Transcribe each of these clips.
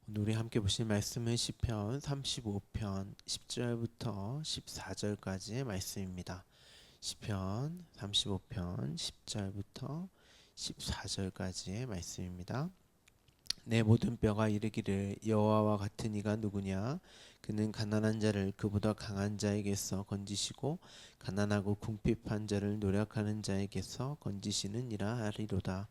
오늘 우리 함께 보실 말씀은 시편 35편 10절부터 14절까지의 말씀입니다. 시편 35편 10절부터 14절까지의 말씀입니다. 내 모든 뼈가 이르기를 여호와와 같은 이가 누구냐? 그는 가난한 자를 그보다 강한 자에게서 건지시고 가난하고 궁핍한 자를 노력하는 자에게서 건지시느니라 하리로다.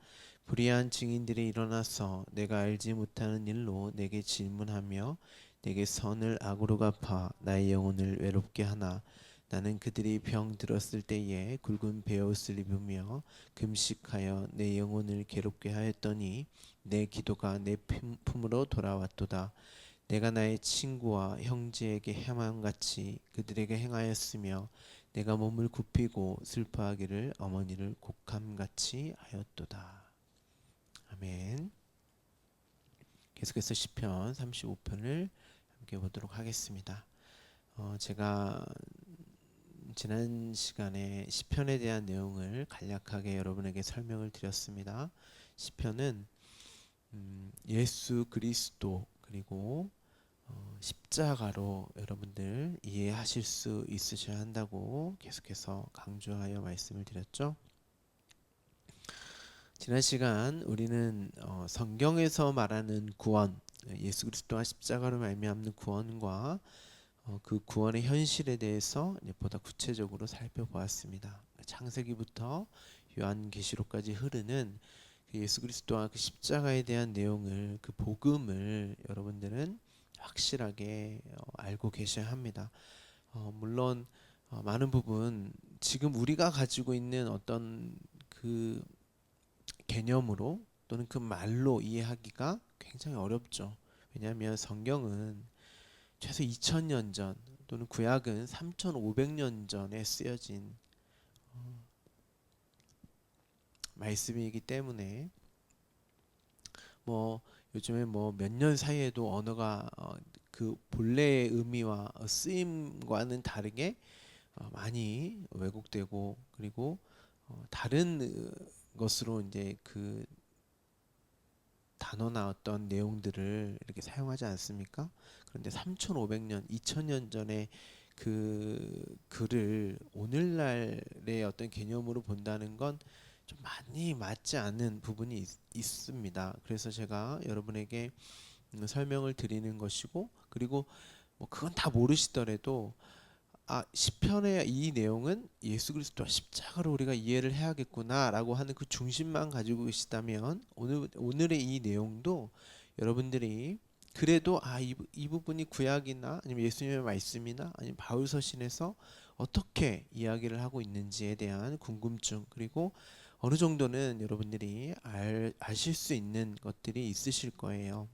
불의한 증인들이 일어나서 내가 알지 못하는 일로 내게 질문하며 내게 선을 악으로 갚아 나의 영혼을 외롭게 하나. 나는 그들이 병 들었을 때에 굵은 베옷을 입으며 금식하여 내 영혼을 괴롭게 하였더니 내 기도가 내 품으로 돌아왔도다. 내가 나의 친구와 형제에게 행함같이 그들에게 행하였으며 내가 몸을 굽히고 슬퍼하기를 어머니를 곡함같이 하였도다. 아멘. 계속해서 시편 35편을 함께 보도록 하겠습니다. 제가 지난 시간에 시편에 대한 내용을 간략하게 여러분에게 설명을 드렸습니다. 시편은 예수 그리스도 그리고 십자가로 여러분들 이해하실 수 있으셔야 한다고 계속해서 강조하여 말씀을 드렸죠. 지난 시간 우리는 성경에서 말하는 구원, 예수 그리스도와 십자가로 말미암는 구원과 그 구원의 현실에 대해서 보다 구체적으로 살펴보았습니다. 창세기부터 요한계시록까지 흐르는 그 예수 그리스도와 그 십자가에 대한 내용을, 그 복음을 여러분들은 확실하게 알고 계셔야 합니다. 물론 많은 부분 지금 우리가 가지고 있는 어떤 그 개념으로 또는 그 말로 이해하기가 굉장히 어렵죠. 왜냐하면 성경은 최소 2000년 전 또는 구약은 3500년 전에 쓰여진 말씀이기 때문에 뭐 요즘에 뭐 몇 년 사이에도 언어가 그 본래의 의미와 쓰임과는 다르게 많이 왜곡되고 그리고 다른 것으로 이제 그 단어나 어떤 내용들을 이렇게 사용하지 않습니까? 그런데 3500년, 2000년 전에 그 글을 오늘날의 어떤 개념으로 본다는 건 좀 많이 맞지 않는 부분이 있습니다. 그래서 제가 여러분에게 설명을 드리는 것이고, 그리고 뭐 그건 다 모르시더라도 시편의 이 내용은 예수 그리스도와 십자가로 우리가 이해를 해야겠구나라고 하는 그 중심만 가지고 계시다면 오늘의 이 내용도 여러분들이 그래도 이 부분이 구약이나 아니면 예수님의 말씀이나 아니면 바울 서신에서 어떻게 이야기를 하고 있는지에 대한 궁금증 그리고 어느 정도는 여러분들이 아실 수 있는 것들이 있으실 거예요.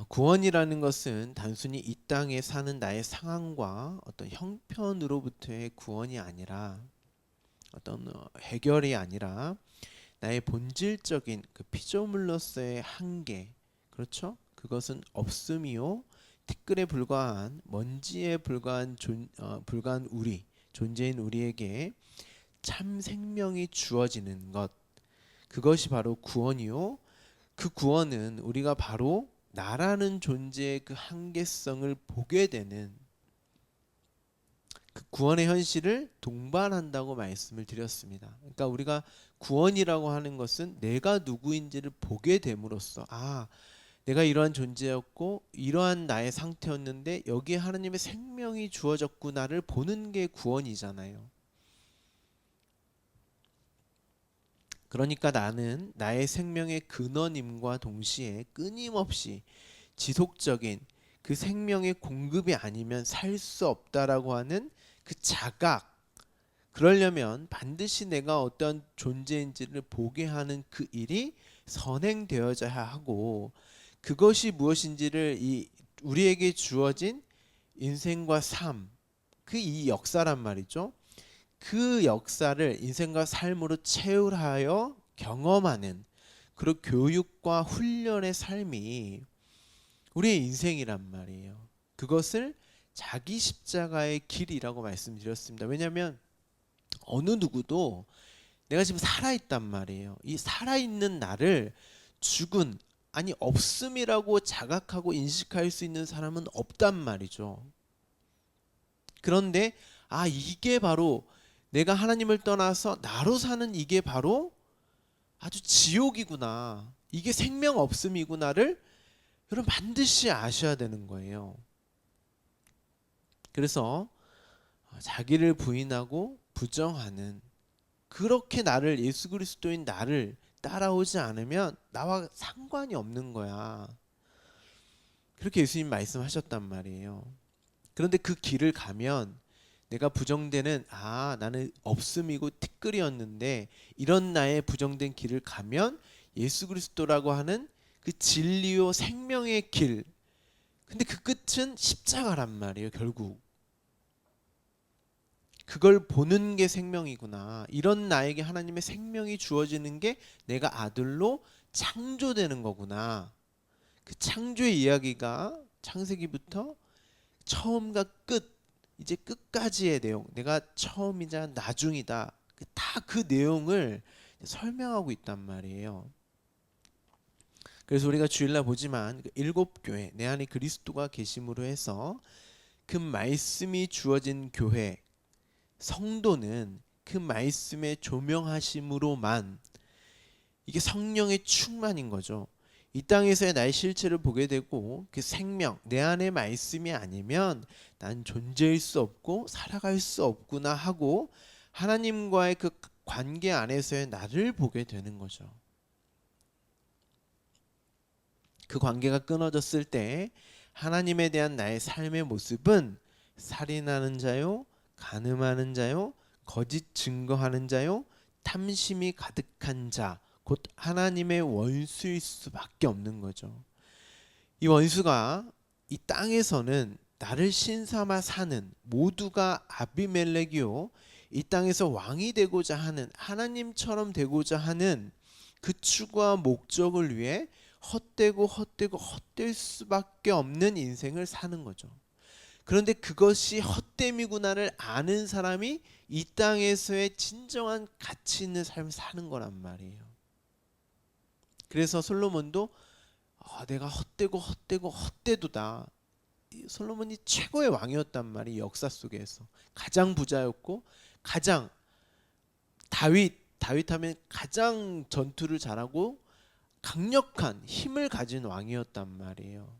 구원이라는 것은 단순히 이 땅에 사는 나의 상황과 어떤 형편으로부터의 구원이 아니라 어떤 해결이 아니라 나의 본질적인 그 피조물로서의 한계, 그렇죠? 그것은 없음이요 티끌에 불과한 먼지에 불과한 존재인 우리에게 참 생명이 주어지는 것, 그것이 바로 구원이요. 그 구원은 우리가 바로 나라는 존재의 그 한계성을 보게 되는 그 구원의 현실을 동반한다고 말씀을 드렸습니다. 그러니까 우리가 구원이라고 하는 것은 내가 누구인지를 보게 됨으로써 내가 이러한 존재였고 이러한 나의 상태였는데 여기에 하나님의 생명이 주어졌구나를 보는 게 구원이잖아요. 그러니까 나는 나의 생명의 근원임과 동시에 끊임없이 지속적인 그 생명의 공급이 아니면 살 수 없다라고 하는 그 자각, 그러려면 반드시 내가 어떤 존재인지를 보게 하는 그 일이 선행되어져야 하고, 그것이 무엇인지를 우리에게 주어진 인생과 삶, 그 이 역사란 말이죠. 그 역사를 인생과 삶으로 체울하여 경험하는 그런 교육과 훈련의 삶이 우리의 인생이란 말이에요. 그것을 자기 십자가의 길이라고 말씀드렸습니다. 왜냐하면 어느 누구도 내가 지금 살아있단 말이에요. 이 살아있는 나를 죽은 아니 없음이라고 자각하고 인식할 수 있는 사람은 없단 말이죠. 그런데 이게 바로 내가 하나님을 떠나서 나로 사는 이게 바로 아주 지옥이구나. 이게 생명 없음이구나를 여러분 반드시 아셔야 되는 거예요. 그래서 자기를 부인하고 부정하는 그렇게 나를 예수 그리스도인 나를 따라오지 않으면 나와 상관이 없는 거야. 그렇게 예수님 말씀하셨단 말이에요. 그런데 그 길을 가면 내가 부정되는 나는 없음이고 티끌이었는데 이런 나의 부정된 길을 가면 예수 그리스도라고 하는 그 진리요 생명의 길, 근데 그 끝은 십자가란 말이에요. 결국 그걸 보는 게 생명이구나. 이런 나에게 하나님의 생명이 주어지는 게 내가 아들로 창조되는 거구나. 그 창조의 이야기가 창세기부터 처음과 끝, 이제 끝까지의 내용, 내가 처음이자 나중이다, 다 그 내용을 설명하고 있단 말이에요. 그래서 우리가 주일날 보지만 그 7교회 내 안에 그리스도가 계심으로 해서 그 말씀이 주어진 교회 성도는 그 말씀의 조명하심으로만 이게 성령의 충만인 거죠. 이 땅에서의 나의 실체를 보게 되고 그 생명 내 안의 말씀이 아니면 난 존재할 수 없고 살아갈 수 없구나 하고 하나님과의 그 관계 안에서의 나를 보게 되는 거죠. 그 관계가 끊어졌을 때 하나님에 대한 나의 삶의 모습은 살인하는 자요, 간음하는 자요, 거짓 증거하는 자요, 탐심이 가득한 자, 곧 하나님의 원수일 수밖에 없는 거죠. 이 원수가 이 땅에서는 나를 신삼아 사는 모두가 아비멜렉이요, 이 땅에서 왕이 되고자 하는 하나님처럼 되고자 하는 그 추구와 목적을 위해 헛될 수밖에 없는 인생을 사는 거죠. 그런데 그것이 헛됨이구나를 아는 사람이 이 땅에서의 진정한 가치 있는 삶을 사는 거란 말이에요. 그래서 솔로몬도 내가 헛되도다. 솔로몬이 최고의 왕이었단 말이에요. 역사 속에서 가장 부자였고 가장 다윗 하면 가장 전투를 잘하고 강력한 힘을 가진 왕이었단 말이에요.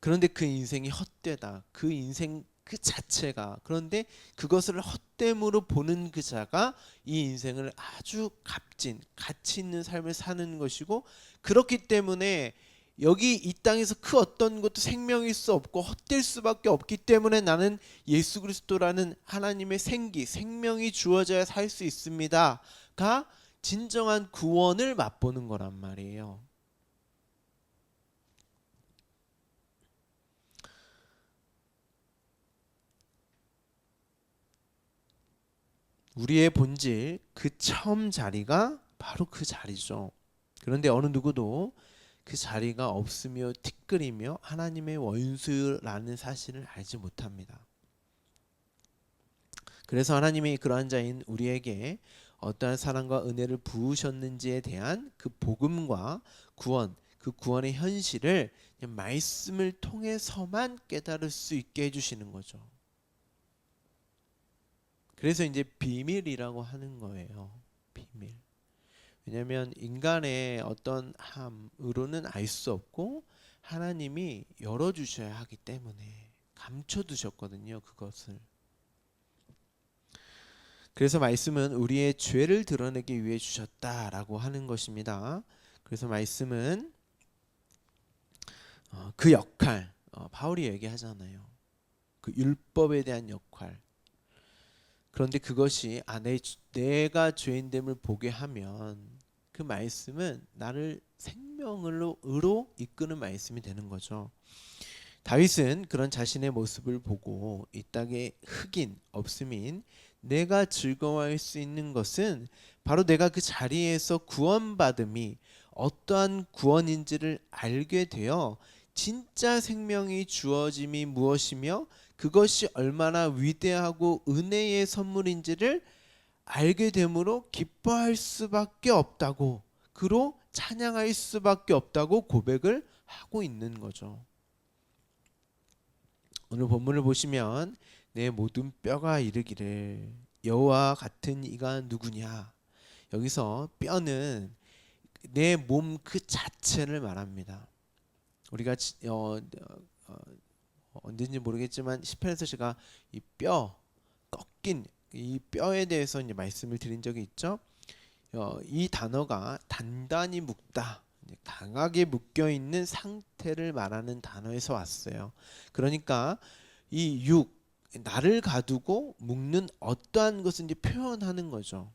그런데 그 인생이 헛되다. 그 인생 그 자체가, 그런데 그것을 헛됨으로 보는 그 자가 이 인생을 아주 값진 가치 있는 삶을 사는 것이고, 그렇기 때문에 여기 이 땅에서 그 어떤 것도 생명일 수 없고 헛될 수밖에 없기 때문에 나는 예수 그리스도라는 하나님의 생명이 주어져야 살 수 있습니다가 진정한 구원을 맛보는 거란 말이에요. 우리의 본질 그 처음 자리가 바로 그 자리죠. 그런데 어느 누구도 그 자리가 없으며 티끌이며 하나님의 원수라는 사실을 알지 못합니다. 그래서 하나님이 그러한 자인 우리에게 어떠한 사랑과 은혜를 부으셨는지에 대한 그 복음과 구원, 그 구원의 현실을 말씀을 통해서만 깨달을 수 있게 해주시는 거죠. 그래서 이제 비밀이라고 하는 거예요. 비밀. 왜냐하면 인간의 어떤 함으로는 알 수 없고 하나님이 열어주셔야 하기 때문에 감춰두셨거든요. 그것을. 그래서 말씀은 우리의 죄를 드러내기 위해 주셨다라고 하는 것입니다. 그래서 말씀은 그 역할, 바울이 얘기하잖아요. 그 율법에 대한 역할. 그런데 그것이 내가 죄인됨을 보게 하면 그 말씀은 나를 생명으로 이끄는 말씀이 되는 거죠. 다윗은 그런 자신의 모습을 보고 이 땅에 흑인 없음인 내가 즐거워할 수 있는 것은 바로 내가 그 자리에서 구원받음이 어떠한 구원인지를 알게 되어 진짜 생명이 주어짐이 무엇이며 그것이 얼마나 위대하고 은혜의 선물인지를 알게 되므로 기뻐할 수밖에 없다고, 그로 찬양할 수밖에 없다고 고백을 하고 있는 거죠. 오늘 본문을 보시면 내 모든 뼈가 이르기를 여호와 같은 이가 누구냐. 여기서 뼈는 내 몸 그 자체를 말합니다. 우리가 언제인지 모르겠지만 시편에서 제가 이 뼈 꺾인 이 뼈에 대해서 이제 말씀을 드린 적이 있죠. 이 단어가 단단히 묶다, 강하게 묶여 있는 상태를 말하는 단어에서 왔어요. 그러니까 이 나를 가두고 묶는 어떠한 것을 이제 표현하는 거죠.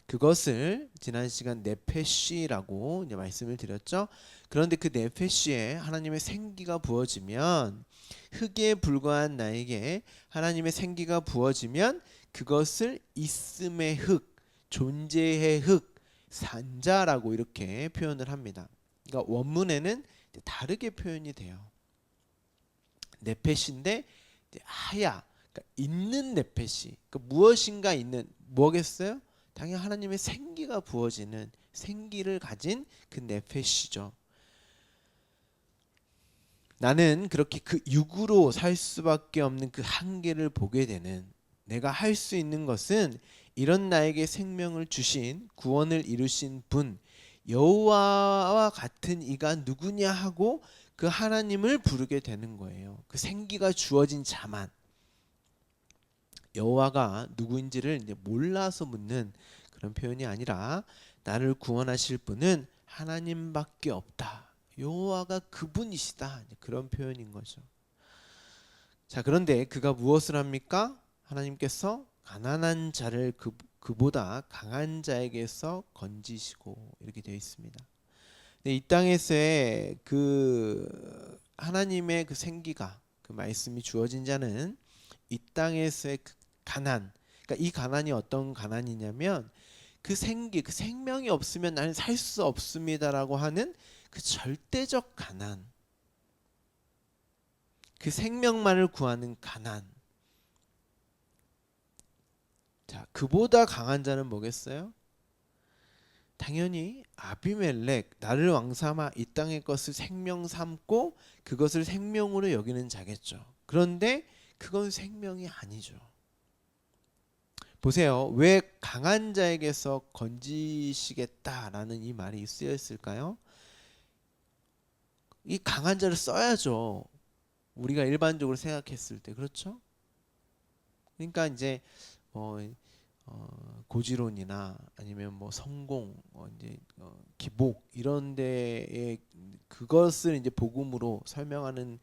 그것을 지난 시간 네페시라고 이제 말씀을 드렸죠. 그런데 그 네페시에 하나님의 생기가 부어지면, 흙에 불과한 나에게 하나님의 생기가 부어지면 그것을 있음의 흙, 존재의 흙, 산자라고 이렇게 표현을 합니다. 그러니까 원문에는 다르게 표현이 돼요. 네페시인데 하야, 그러니까 있는 네페시, 그러니까 무엇인가 있는, 뭐겠어요? 당연히 하나님의 생기가 부어지는, 생기를 가진 그 네페시죠. 나는 그렇게 그 육으로 살 수밖에 없는 그 한계를 보게 되는, 내가 할 수 있는 것은 이런 나에게 생명을 주신, 구원을 이루신 분 여호와와 같은 이가 누구냐 하고 그 하나님을 부르게 되는 거예요. 그 생기가 주어진 자만. 여호와가 누구인지를 이제 몰라서 묻는 그런 표현이 아니라, 나를 구원하실 분은 하나님밖에 없다, 여호와가 그분이시다, 그런 표현인 거죠. 자, 그런데 그가 무엇을 합니까? 하나님께서 가난한 자를 그보다 강한 자에게서 건지시고, 이렇게 되어 있습니다. 이 땅에서의 그 하나님의 그 생기가, 그 말씀이 주어진 자는 이 땅에서의 그 가난, 그러니까 이 가난이 어떤 가난이냐면 그 생기, 그 생명이 없으면 나는 살 수 없습니다라고 하는 그 절대적 가난, 그 생명만을 구하는 가난. 자, 그보다 강한 자는 뭐겠어요? 당연히 아비멜렉, 나를 왕삼아 이 땅의 것을 생명 삼고 그것을 생명으로 여기는 자겠죠. 그런데 그건 생명이 아니죠. 보세요. 왜 강한 자에게서 건지시겠다라는 이 말이 쓰였을까요? 이 강한 자를 써야죠. 우리가 일반적으로 생각했을 때, 그렇죠? 그러니까 이제 고지론이나 아니면 뭐 성공, 이제 기복 이런 데에 그것을 이제 복음으로 설명하는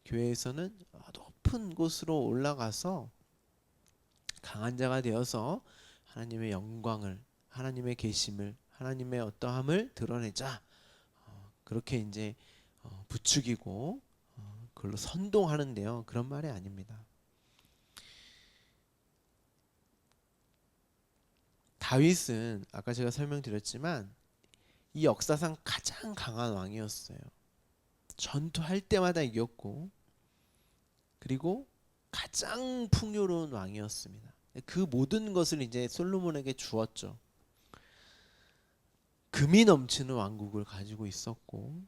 교회에서는 높은 곳으로 올라가서 강한 자가 되어서 하나님의 영광을, 하나님의 계심을, 하나님의 어떠함을 드러내자, 그렇게 이제 부추기고 그걸로 선동하는데요. 그런 말이 아닙니다. 다윗은 아까 제가 설명드렸지만 이 역사상 가장 강한 왕이었어요. 전투할 때마다 이겼고, 그리고 가장 풍요로운 왕이었습니다. 그 모든 것을 이제 솔로몬에게 주었죠. 금이 넘치는 왕국을 가지고 있었고,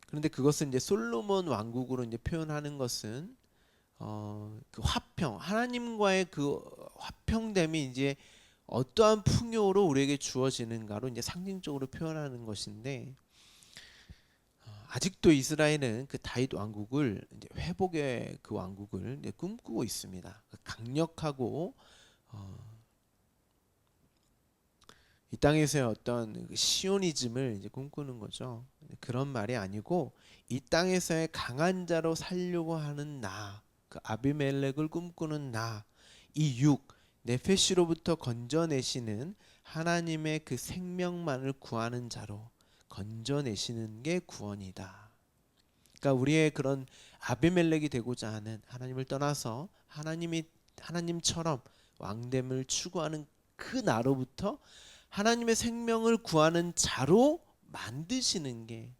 그런데 그것을 이제 솔로몬 왕국으로 이제 표현하는 것은 그 화평, 하나님과의 그 화평됨이 이제 어떠한 풍요로 우리에게 주어지는가로 이제 상징적으로 표현하는 것인데, 아직도 이스라엘은 그 다윗 왕국을 이제 회복의 그 왕국을 이제 꿈꾸고 있습니다. 강력하고 이 땅에서의 어떤 시오니즘을 이제 꿈꾸는 거죠. 그런 말이 아니고 이 땅에서의 강한 자로 살려고 하는 나, 그 아비멜렉을 꿈꾸는 나, 이 네페시로부터 건져내시는 하나님의 그 생명만을 구하는 자로 건져내시는 게 구원이다. 그러니까 우리의 그런 아비멜렉이 되고자 하는, 하나님을 떠나서 하나님처럼 왕됨을 추구하는 그 나로부터 하나님의 생명을 구하는 자로 만드시는 게,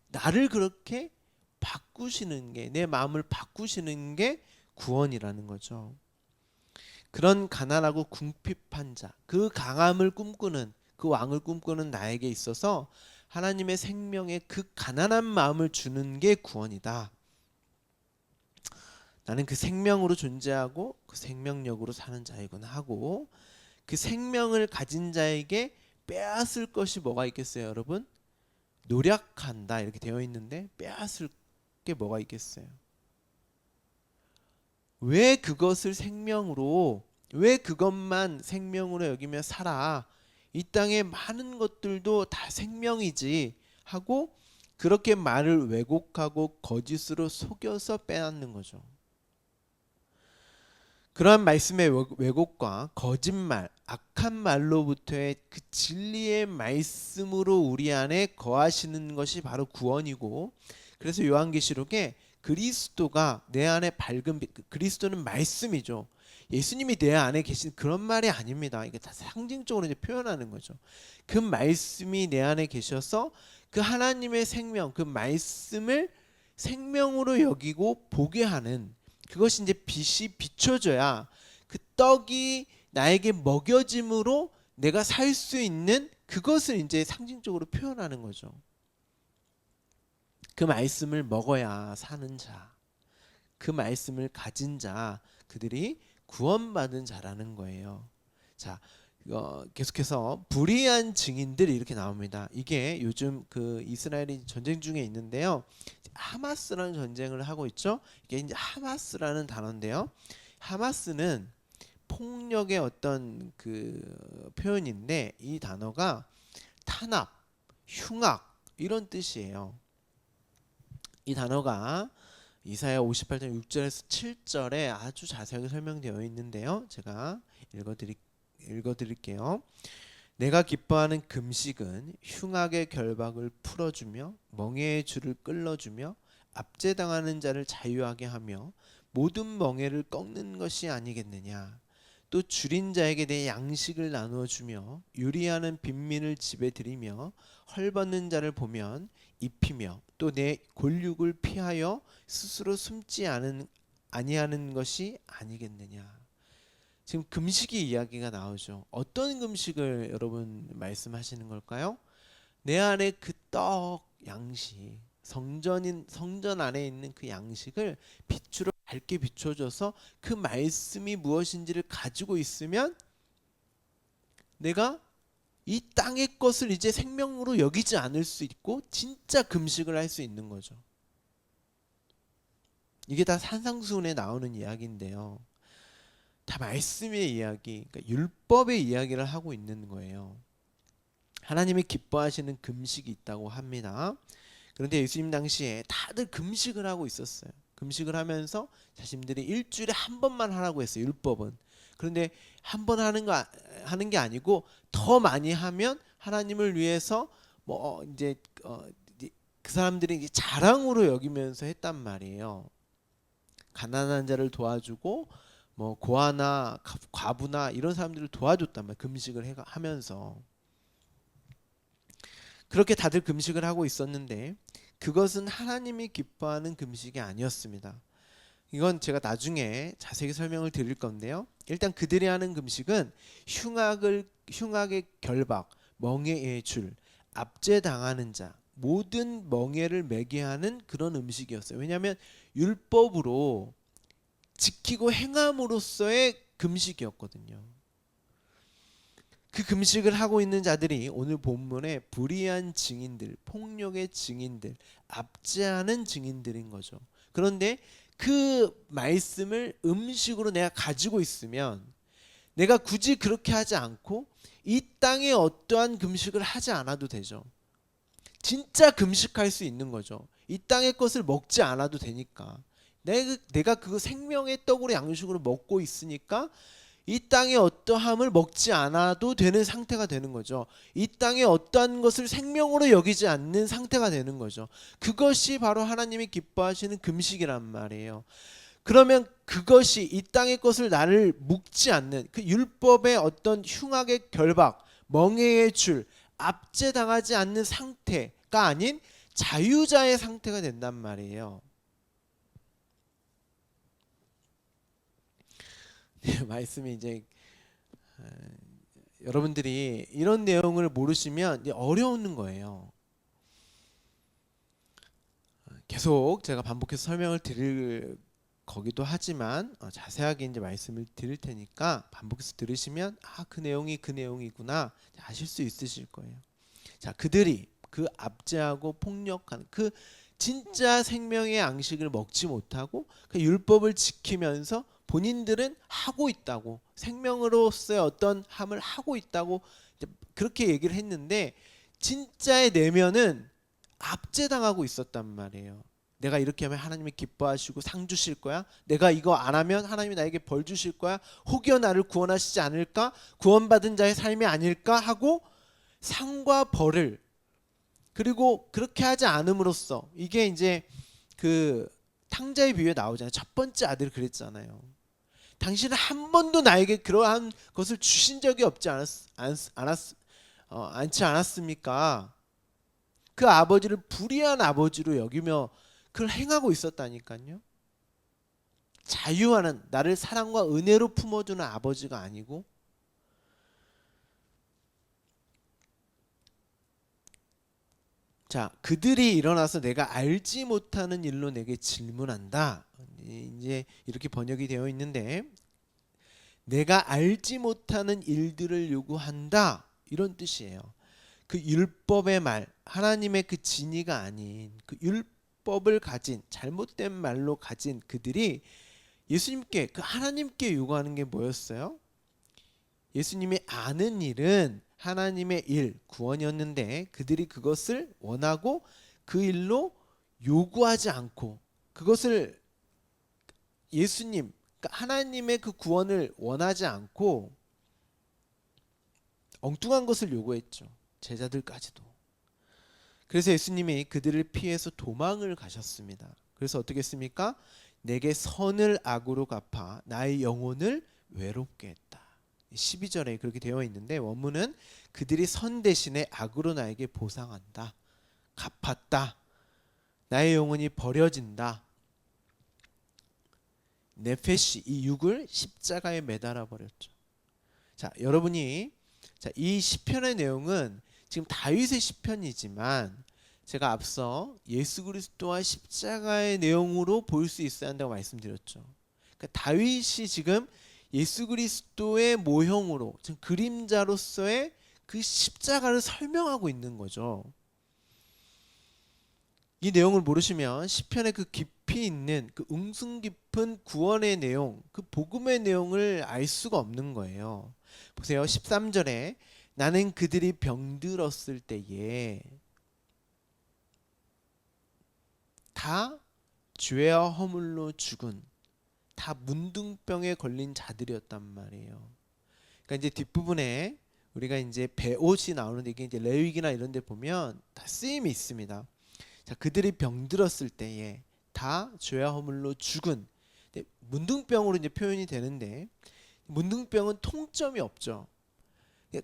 나를 그렇게 바꾸시는 게, 내 마음을 바꾸시는 게 구원이라는 거죠. 그런 가난하고 궁핍한 자, 그 강함을 꿈꾸는, 그 왕을 꿈꾸는 나에게 있어서 하나님의 생명에 그 가난한 마음을 주는 게 구원이다. 나는 그 생명으로 존재하고 그 생명력으로 사는 자이구나 하고, 그 생명을 가진 자에게 빼앗을 것이 뭐가 있겠어요, 여러분? 노력한다 이렇게 되어 있는데 빼앗을 게 뭐가 있겠어요? 왜 그것을 생명으로, 왜 그것만 생명으로 여기며 살아? 이 땅의 많은 것들도 다 생명이지 하고 그렇게 말을 왜곡하고 거짓으로 속여서 빼앗는 거죠. 그러한 말씀의 왜곡과 거짓말, 악한 말로부터의 그 진리의 말씀으로 우리 안에 거하시는 것이 바로 구원이고, 그래서 요한계시록에 그리스도가 내 안에 밝은 빛, 그리스도는 말씀이죠. 예수님이 내 안에 계신 그런 말이 아닙니다. 이게 다 상징적으로 이제 표현하는 거죠. 그 말씀이 내 안에 계셔서 그 하나님의 생명, 그 말씀을 생명으로 여기고 보게 하는, 그것이 이제 빛이 비춰져야 그 떡이 나에게 먹여짐으로 내가 살 수 있는, 그것을 이제 상징적으로 표현하는 거죠. 그 말씀을 먹어야 사는 자, 그 말씀을 가진 자, 그들이 구원받은 자라는 거예요. 자, 계속해서 불의한 증인들이 이렇게 나옵니다. 이게 요즘 그 이스라엘이 전쟁 중에 있는데요. 하마스라는 전쟁을 하고 있죠. 이게 이제 하마스라는 단어인데요. 하마스는 폭력의 어떤 그 표현인데, 이 단어가 탄압, 흉악 이런 뜻이에요. 이 단어가 이사야 58장 6절에서 7절에 아주 자세하게 설명되어 있는데요. 제가 읽어드릴게요. 내가 기뻐하는 금식은 흉악의 결박을 풀어주며 멍에의 줄을 끌어주며 압제당하는 자를 자유하게 하며 모든 멍에를 꺾는 것이 아니겠느냐. 또 줄인 자에게 내 양식을 나누어 주며 유리하는 빈민을 집에 들이며 헐벗는 자를 보면 입히며 또 내 골육을 피하여 스스로 숨지 아니하는 것이 아니겠느냐. 지금 금식이 이야기가 나오죠. 어떤 금식을 여러분 말씀하시는 걸까요? 내 안에 그 떡 양식, 성전 안에 있는 그 양식을 빛으로 밝게 비춰줘서 그 말씀이 무엇인지를 가지고 있으면 내가 이 땅의 것을 이제 생명으로 여기지 않을 수 있고 진짜 금식을 할 수 있는 거죠. 이게 다 산상수훈에 나오는 이야기인데요. 다 말씀의 이야기, 그러니까 율법의 이야기를 하고 있는 거예요. 하나님이 기뻐하시는 금식이 있다고 합니다. 그런데 예수님 당시에 다들 금식을 하고 있었어요. 금식을 하면서 자신들이 일주일에 한 번만 하라고 했어요. 율법은. 그런데 한 번 하는 게 아니고 더 많이 하면 하나님을 위해서 이제 그 사람들이 이제 자랑으로 여기면서 했단 말이에요. 가난한 자를 도와주고 고아나 과부나 이런 사람들을 도와줬단 말이에요. 금식을 하면서. 그렇게 다들 금식을 하고 있었는데 그것은 하나님이 기뻐하는 금식이 아니었습니다. 이건 제가 나중에 자세히 설명을 드릴 건데요. 일단 그들이 하는 금식은 흉악의 결박, 멍에의 줄, 압제당하는 자, 모든 멍에를 매게 하는 그런 음식이었어요. 왜냐하면 율법으로 지키고 행함으로써의 금식이었거든요. 그 금식을 하고 있는 자들이 오늘 본문에 불의한 증인들, 폭력의 증인들, 압제하는 증인들인 거죠. 그런데 그 말씀을 음식으로 내가 가지고 있으면 내가 굳이 그렇게 하지 않고 이 땅에 어떠한 금식을 하지 않아도 되죠. 진짜 금식할 수 있는 거죠. 이 땅의 것을 먹지 않아도 되니까. 내가 그 생명의 떡으로 양식으로 먹고 있으니까 이 땅의 어떠함을 먹지 않아도 되는 상태가 되는 거죠. 이 땅의 어떠한 것을 생명으로 여기지 않는 상태가 되는 거죠. 그것이 바로 하나님이 기뻐하시는 금식이란 말이에요. 그러면 그것이 이 땅의 것을 나를 묶지 않는 그 율법의 어떤 흉악의 결박, 멍에의 줄, 압제당하지 않는 상태가 아닌 자유자의 상태가 된단 말이에요. 네, 말씀이 이제 여러분들이 이런 내용을 모르시면 이제 어려운 거예요. 계속 제가 반복해서 설명을 드릴 거기도 하지만 자세하게 이제 말씀을 드릴 테니까 반복해서 들으시면 그 내용이 그 내용이구나 아실 수 있으실 거예요. 자, 그들이 그 압제하고 폭력하는 그 진짜 생명의 양식을 먹지 못하고 그 율법을 지키면서 본인들은 하고 있다고, 생명으로서의 어떤 함을 하고 있다고 그렇게 얘기를 했는데 진짜의 내면은 압제당하고 있었단 말이에요. 내가 이렇게 하면 하나님이 기뻐하시고 상 주실 거야. 내가 이거 안 하면 하나님이 나에게 벌 주실 거야. 혹여 나를 구원하시지 않을까? 구원받은 자의 삶이 아닐까? 하고 상과 벌을, 그리고 그렇게 하지 않음으로써, 이게 이제 그 탕자의 비유에 나오잖아요. 첫 번째 아들 그랬잖아요. 당신은 한 번도 나에게 그러한 것을 주신 적이 없지 않지 않았습니까? 그 아버지를 불의한 아버지로 여기며 그걸 행하고 있었다니까요. 자유하는, 나를 사랑과 은혜로 품어주는 아버지가 아니고, 자, 그들이 일어나서 내가 알지 못하는 일로 내게 질문한다. 이제 이렇게 번역이 되어 있는데, 내가 알지 못하는 일들을 요구한다, 이런 뜻이에요. 그 율법의 말, 하나님의 그 진리가 아닌 그 율법을 가진, 잘못된 말로 가진 그들이 예수님께, 그 하나님께 요구하는 게 뭐였어요? 예수님이 아는 일은 하나님의 일, 구원이었는데 그들이 그것을 원하고 그 일로 요구하지 않고, 그것을 예수님, 그러니까 하나님의 그 구원을 원하지 않고 엉뚱한 것을 요구했죠. 제자들까지도. 그래서 예수님이 그들을 피해서 도망을 가셨습니다. 그래서 어떻게 했습니까? 내게 선을 악으로 갚아 나의 영혼을 외롭게 했다. 12절에 그렇게 되어 있는데 원문은 그들이 선 대신에 악으로 나에게 보상한다. 갚았다. 나의 영혼이 버려진다. 네페시, 이 육을 십자가에 매달아 버렸죠. 자, 여러분이, 자, 이 시편의 내용은 지금 다윗의 시편이지만 제가 앞서 예수 그리스도와 십자가의 내용으로 볼 수 있어야 한다고 말씀드렸죠. 그러니까 다윗이 지금 예수 그리스도의 모형으로, 지금 그림자로서의 그 십자가를 설명하고 있는 거죠. 이 내용을 모르시면 시편의 그 깊이 있는 그 웅숭 깊은 구원의 내용, 그 복음의 내용을 알 수가 없는 거예요. 보세요. 13절에 나는 그들이 병들었을 때에 다 죄와 허물로 죽은, 다 문둥병에 걸린 자들이었단 말이에요. 그러니까 이제 뒷부분에 우리가 이제 배옷이 나오는데 이게 이제 레위기나 이런 데 보면 다 쓰임이 있습니다. 자, 그들이 병들었을 때에 다 죄와 허물로 죽은, 문둥병으로 이제 표현이 되는데 문둥병은 통점이 없죠.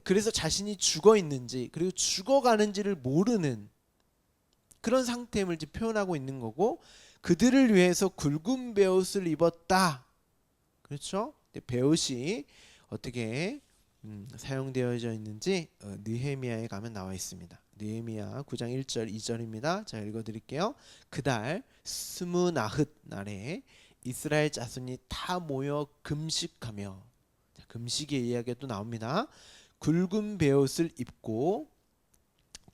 그래서 자신이 죽어 있는지 그리고 죽어가는지를 모르는 그런 상태임을 이제 표현하고 있는 거고, 그들을 위해서 굵은 베옷을 입었다. 그렇죠? 베옷이 어떻게 사용되어져 있는지 느헤미야에 가면 나와 있습니다. 느헤미야 9장 1절 2절입니다. 자, 읽어드릴게요. 그달 스무나흣 날에 이스라엘 자손이 다 모여 금식하며, 자, 금식의 이야기가 또 나옵니다. 굵은 베옷을 입고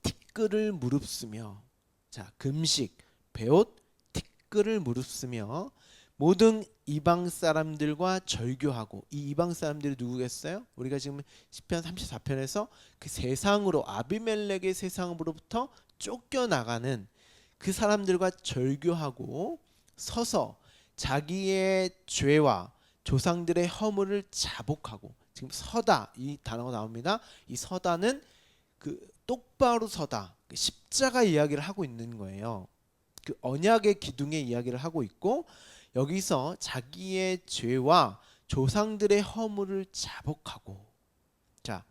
티끌을 무릅쓰며, 자, 금식, 베옷, 티끌을 무릅쓰며 모든 이방 사람들과 절교하고, 이 이방 사람들이 누구겠어요? 우리가 지금 시편 34편에서 그 세상으로, 아비멜렉의 세상으로부터 쫓겨나가는 그 사람들과 절교하고 서서 자기의 죄와 조상들의 허물을 자복하고, 지금 서다, 이 단어가 나옵니다. 이 서다는 그 똑바로 서다, 그 십자가 이야기를 하고 있는 거예요. 그 언약의 기둥의 이야기를 하고 있고, 여기서 자기의 죄와 조상들의 허물을 자복하고, 자,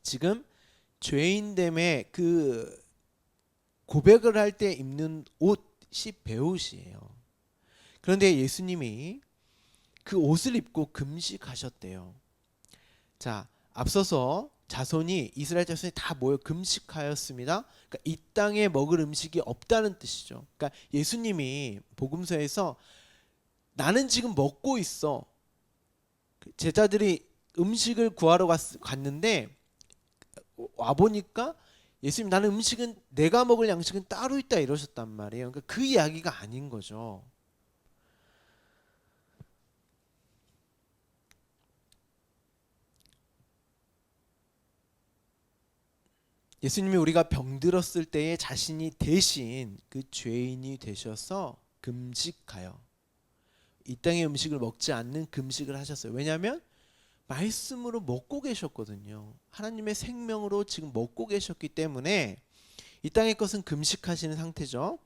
지금 죄인됨의 그 고백을 할 때 입는 옷이 베옷이에요. 그런데 예수님이 그 옷을 입고 금식하셨대요. 자, 앞서서 이스라엘 자손이 다 모여 금식하였습니다. 그러니까 이 땅에 먹을 음식이 없다는 뜻이죠. 그러니까 예수님이 복음서에서 나는 지금 먹고 있어. 제자들이 음식을 구하러 갔는데 와 보니까 예수님 나는 음식은 내가 먹을 양식은 따로 있다 이러셨단 말이에요. 그러니까 그 이야기가 아닌 거죠. 예수님이 우리가 병들었을 때에 자신이 대신 그 죄인이 되셔서 금식하여 이 땅의 음식을 먹지 않는 금식을 하셨어요. 왜냐하면 말씀으로 먹고 계셨거든요. 하나님의 생명으로 지금 먹고 계셨기 때문에 이 땅의 것은 금식하시는 상태죠.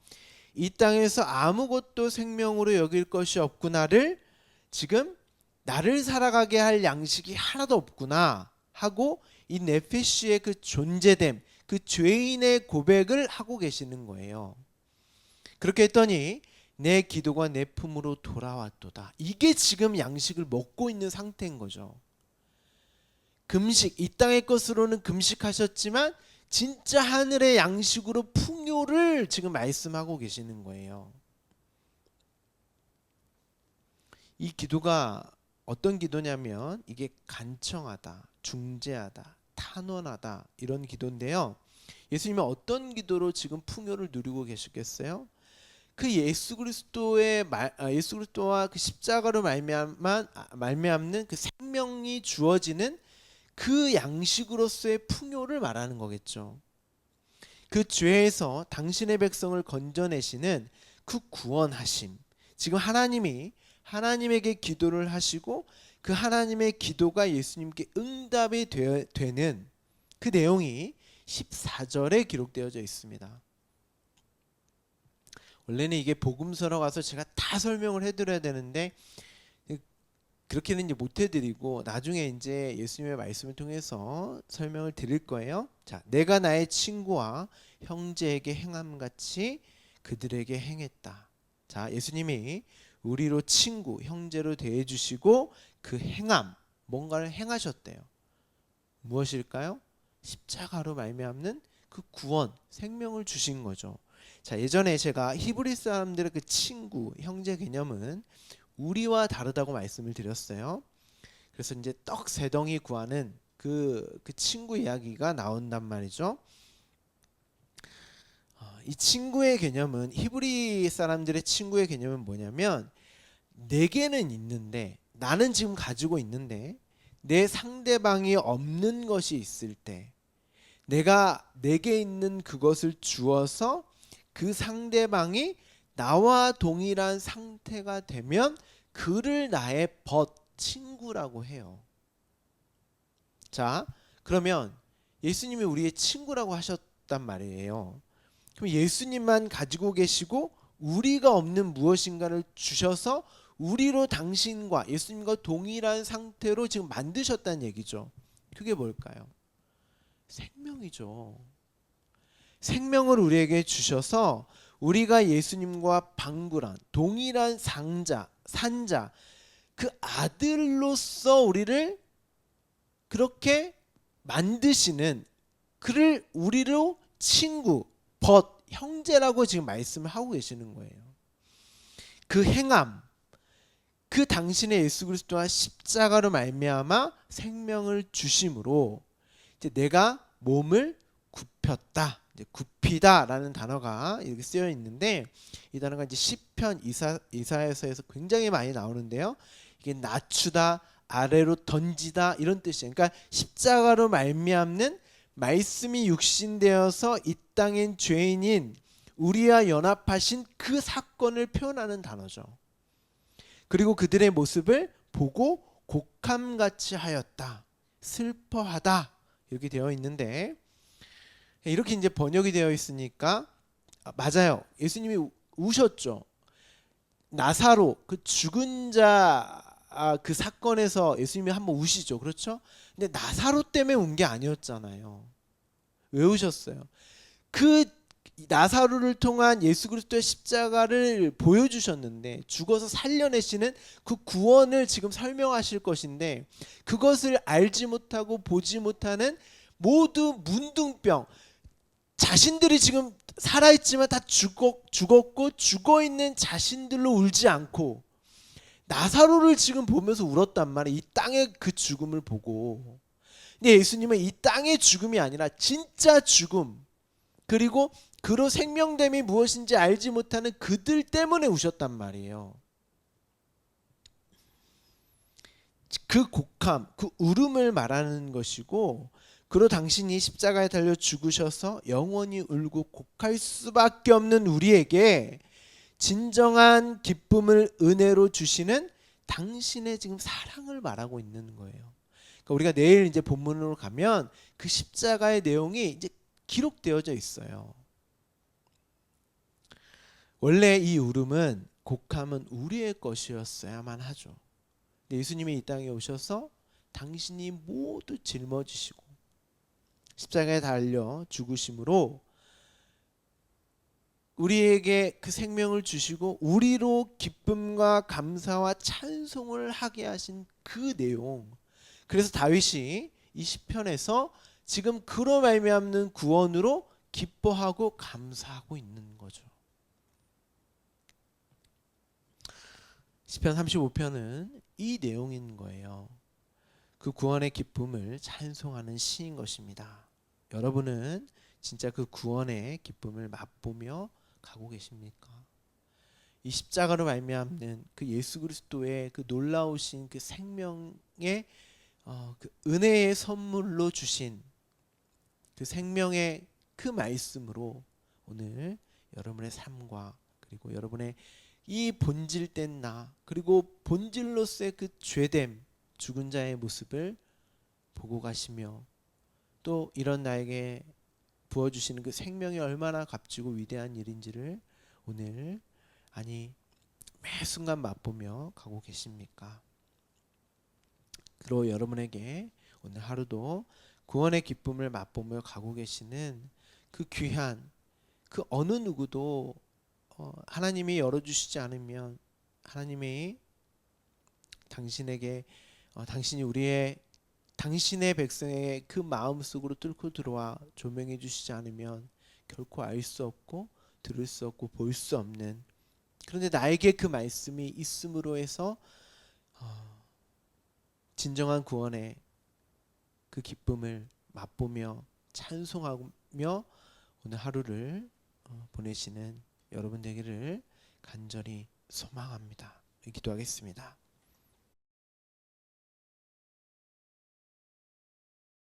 이 땅에서 아무것도 생명으로 여길 것이 없구나를 지금 나를 살아가게 할 양식이 하나도 없구나 하고 이 네페시의 그 존재됨, 그 죄인의 고백을 하고 계시는 거예요. 그렇게 했더니 내 기도가 내 품으로 돌아왔도다. 이게 지금 양식을 먹고 있는 상태인 거죠. 금식, 이 땅의 것으로는 금식하셨지만 진짜 하늘의 양식으로 풍요를 지금 말씀하고 계시는 거예요. 이 기도가 어떤 기도냐면 이게 간청하다, 중재하다, 탄원하다 이런 기도인데요. 예수님은 어떤 기도로 지금 풍요를 누리고 계시겠어요? 그 예수 그리스도와 그 십자가로 말미암는 그 생명이 주어지는 그 양식으로서의 풍요를 말하는 거겠죠. 그 죄에서 당신의 백성을 건져내시는 그 구원하심. 지금 하나님이 하나님에게 기도를 하시고 그 하나님의 기도가 예수님께 응답이 되는 그 내용이 14절에 기록되어져 있습니다. 원래는 이게 복음서로 가서 제가 다 설명을 해드려야 되는데 그렇게는 이제 못 해드리고 나중에 이제 예수님의 말씀을 통해서 설명을 드릴 거예요. 자, 내가 나의 친구와 형제에게 행함 같이 그들에게 행했다. 자, 예수님이 우리로 친구, 형제로 대해 주시고 그 행함, 뭔가를 행하셨대요. 무엇일까요? 십자가로 말미암는 그 구원, 생명을 주신 거죠. 자, 예전에 제가 히브리 사람들의 그 친구, 형제 개념은 우리와 다르다고 말씀을 드렸어요. 그래서 이제 떡 세 덩이 구하는 그 친구 이야기가 나온단 말이죠. 이 친구의 개념은 히브리 사람들의 친구의 개념은 뭐냐면 내게는 있는데 나는 지금 가지고 있는데 내 상대방이 없는 것이 있을 때 내가 내게 있는 그것을 주어서 그 상대방이 나와 동일한 상태가 되면 그를 나의 친구라고 해요. 자, 그러면 예수님이 우리의 친구라고 하셨단 말이에요. 그럼 예수님만 가지고 계시고 우리가 없는 무엇인가를 주셔서 우리로 당신과 예수님과 동일한 상태로 지금 만드셨다는 얘기죠. 그게 뭘까요? 생명이죠. 생명을 우리에게 주셔서 우리가 예수님과 방불한 동일한 산자 그 아들로서 우리를 그렇게 만드시는 그를 우리로 친구, 형제라고 지금 말씀을 하고 계시는 거예요. 그 행함, 그 당신의 예수 그리스도와 십자가로 말미암아 생명을 주심으로 이제 내가 몸을 굽혔다. 굽히다라는 단어가 이렇게 쓰여 있는데 이 단어가 이제 시편 이사야서에서 굉장히 많이 나오는데요. 이게 낮추다, 아래로 던지다 이런 뜻이에요. 그러니까 십자가로 말미암는 말씀이 육신되어서 이 땅엔 죄인인 우리와 연합하신 그 사건을 표현하는 단어죠. 그리고 그들의 모습을 보고 곡함같이 하였다. 슬퍼하다. 이렇게 되어 있는데 이렇게 이제 번역이 되어 있으니까 맞아요. 예수님이 우셨죠. 나사로 그 죽은 자 그 사건에서 예수님이 한번 우시죠. 그렇죠? 근데 나사로 때문에 운 게 아니었잖아요. 왜 우셨어요? 그 나사로를 통한 예수 그리스도의 십자가를 보여주셨는데 죽어서 살려내시는 그 구원을 지금 설명하실 것인데 그것을 알지 못하고 보지 못하는 모두 문둥병 자신들이 지금 살아있지만 다 죽었고 죽어있는 자신들로 울지 않고 나사로를 지금 보면서 울었단 말이에요. 이 땅의 그 죽음을 보고. 근데 예수님은 이 땅의 죽음이 아니라 진짜 죽음 그리고 그로 생명됨이 무엇인지 알지 못하는 그들 때문에 우셨단 말이에요. 그 곡함, 그 울음을 말하는 것이고 그로 당신이 십자가에 달려 죽으셔서 영원히 울고 곡할 수밖에 없는 우리에게 진정한 기쁨을 은혜로 주시는 당신의 지금 사랑을 말하고 있는 거예요. 그러니까 우리가 내일 이제 본문으로 가면 그 십자가의 내용이 이제 기록되어져 있어요. 원래 이 울음은 곡함은 우리의 것이었어야만 하죠. 예수님이 이 땅에 오셔서 당신이 모두 짊어지시고 십자가에 달려 죽으심으로 우리에게 그 생명을 주시고 우리로 기쁨과 감사와 찬송을 하게 하신 그 내용. 그래서 다윗이 이 시편에서 지금 그로 말미암는 구원으로 기뻐하고 감사하고 있는 거죠. 시편 35편은 이 내용인 거예요. 그 구원의 기쁨을 찬송하는 시인 것입니다. 여러분은 진짜 그 구원의 기쁨을 맛보며 가고 계십니까? 이 십자가로 말미암는 그 예수 그리스도의 그 놀라우신 그 생명의 그 은혜의 선물로 주신 그 생명의 그 말씀으로 오늘 여러분의 삶과 그리고 여러분의 이 본질된 나 그리고 본질로서의 그 죄됨 죽은 자의 모습을 보고 가시며 또 이런 나에게 부어주시는 그 생명이 얼마나 값지고 위대한 일인지를 오늘 아니 매 순간 맛보며 가고 계십니까? 그리고 여러분에게 오늘 하루도 구원의 기쁨을 맛보며 가고 계시는 그 귀한 그 어느 누구도 하나님이 열어주시지 않으면 하나님이 당신에게 당신이 우리의 당신의 백성의 그 마음속으로 뚫고 들어와 조명해 주시지 않으면 결코 알 수 없고 들을 수 없고 볼 수 없는 그런데 나에게 그 말씀이 있음으로 해서 진정한 구원의 그 기쁨을 맛보며 찬송하며 오늘 하루를 보내시는 여러분 되기를 간절히 소망합니다. 기도하겠습니다.